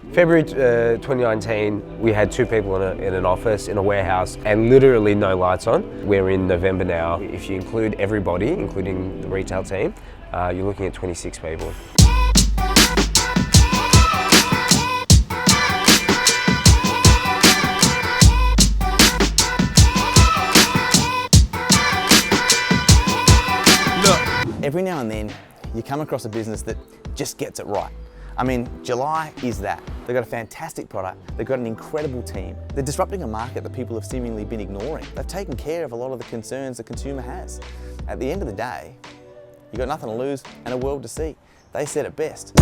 February 2019, we had 2 people in an office, in a warehouse, and literally no lights on. We're in November now. If you include everybody, including the retail team, you're looking at 26 people. Every now and then, you come across a business that just gets it right. I mean, July is that. They've got a fantastic product, they've got an incredible team. They're disrupting a market that people have seemingly been ignoring. They've taken care of a lot of the concerns the consumer has. At the end of the day, you've got nothing to lose and a world to see. They said it best.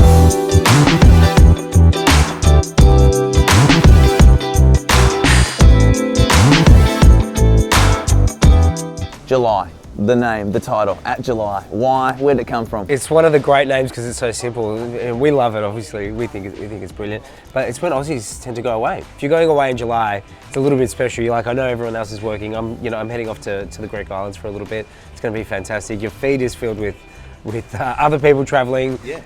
July. The name, the title, At July. Why? Where'd it come from? It's one of the great names because it's so simple, and we love it. Obviously, we think it's brilliant. But it's when Aussies tend to go away. If you're going away in July, it's a little bit special. You're like, I know everyone else is working. I'm heading off to the Greek Islands for a little bit. It's going to be fantastic. Your feed is filled with other people traveling. Yeah.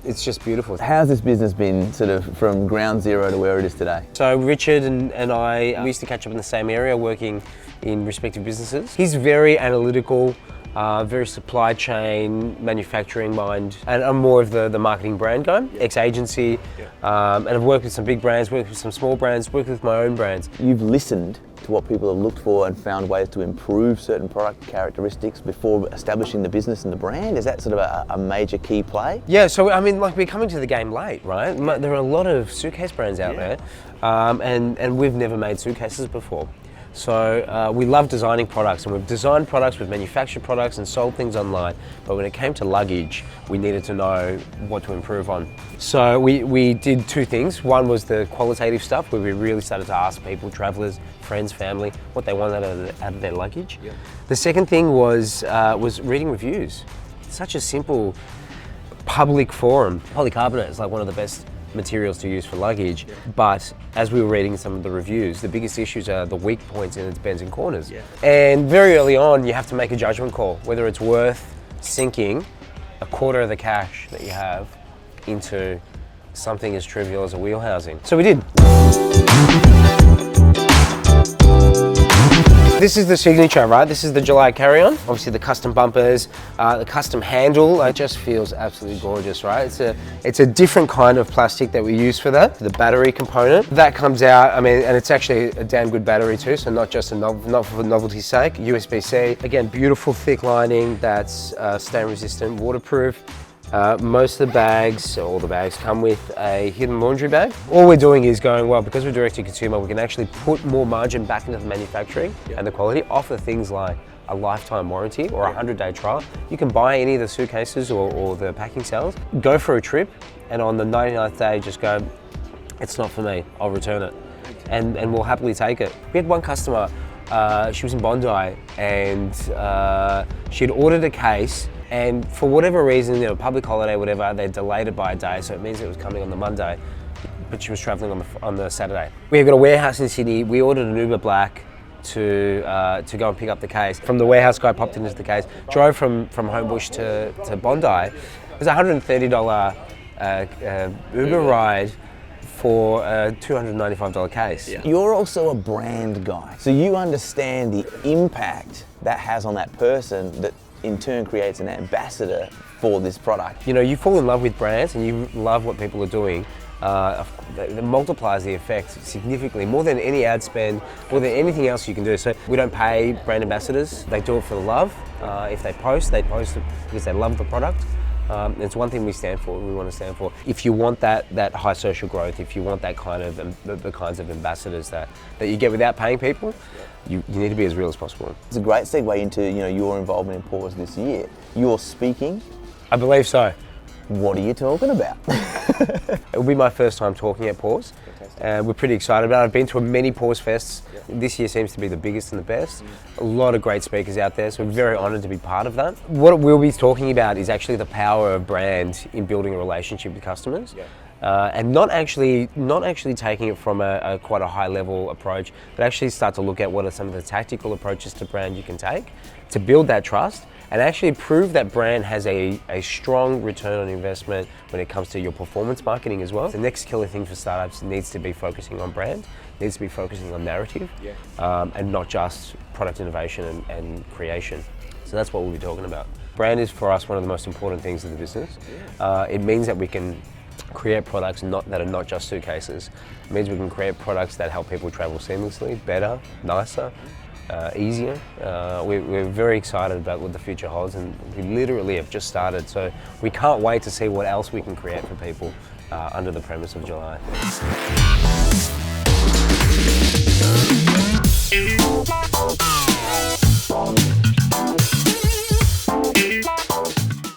It's just beautiful. How's this business been sort of from ground zero to where it is today? So Richard and I, we used to catch up in the same area working in respective businesses. He's very analytical, very supply chain, manufacturing mind, and I'm more of the marketing brand guy, ex-agency, and I've worked with some big brands, worked with some small brands, worked with my own brands. You've listened to what people have looked for and found ways to improve certain product characteristics before establishing the business and the brand? Is that sort of a major key play? Yeah, so I mean, like, we're coming to the game late, right? There are a lot of suitcase brands out there, and we've never made suitcases before. So we love designing products, and we've designed products, we've manufactured products and sold things online. But when it came to luggage, we needed to know what to improve on. So we did 2 things. One was the qualitative stuff, where we really started to ask people, travelers, friends, family, what they wanted out of their luggage. Yeah. The second thing was reading reviews. It's such a simple public forum. Polycarbonate is like one of the best materials to use for luggage, but as we were reading some of the reviews, the biggest issues are the weak points in its bends and corners. Yeah. And very early on, you have to make a judgment call, whether it's worth sinking a quarter of the cash that you have into something as trivial as a wheel housing. So we did. This is the signature, right? This is the July carry-on. Obviously the custom bumpers, the custom handle, it just feels absolutely gorgeous, right? It's a different kind of plastic that we use for that. The battery component, that comes out, I mean, and it's actually a damn good battery too, so not just not for novelty's sake. USB-C, again, beautiful thick lining that's stain resistant, waterproof. Most of the bags, all the bags, come with a hidden laundry bag. All we're doing is going, well, because we're direct to consumer, we can actually put more margin back into the manufacturing and the quality, offer things like a lifetime warranty or a 100-day trial. You can buy any of the suitcases or the packing cells, go for a trip, and on the 99th day, just go, it's not for me, I'll return it. And we'll happily take it. We had one customer, she was in Bondi, and she'd ordered a case, and for whatever reason, public holiday, whatever, they delayed it by a day, so it means it was coming on the Monday, but she was traveling on the Saturday. We've got a warehouse in Sydney. We ordered an Uber Black to go and pick up the case. From the warehouse guy popped into the case, drove from Homebush to Bondi. It was a $130 Uber ride for a $295 case. Yeah. You're also a brand guy, so you understand the impact that has on that person that in turn creates an ambassador for this product. You fall in love with brands and you love what people are doing. It multiplies the effect significantly, more than any ad spend, more than anything else you can do. So we don't pay brand ambassadors, they do it for the love. If they post it because they love the product. It's one thing we want to stand for. If you want that high social growth, if you want that kind of the kinds of ambassadors that you get without paying people, you need to be as real as possible. It's a great segue into your involvement in Pause this year. You're speaking. I believe so. What are you talking about? It will be my first time talking at Pause. We're pretty excited about it. I've been to many Pause Fests. This year seems to be the biggest and the best. A lot of great speakers out there, so we're very honoured to be part of that. What we'll be talking about is actually the power of brand in building a relationship with customers. And not actually taking it from a quite a high level approach, but actually start to look at what are some of the tactical approaches to brand you can take to build that trust and actually prove that brand has a strong return on investment when it comes to your performance marketing as well. The next killer thing for startups needs to be focusing on brand, needs to be focusing on narrative, and not just product innovation and creation. So that's what we'll be talking about. Brand is for us one of the most important things in the business. It means that we can create products that are not just suitcases. It means we can create products that help people travel seamlessly, better, nicer, easier. We're very excited about what the future holds, and we literally have just started. So we can't wait to see what else we can create for people under the premise of July.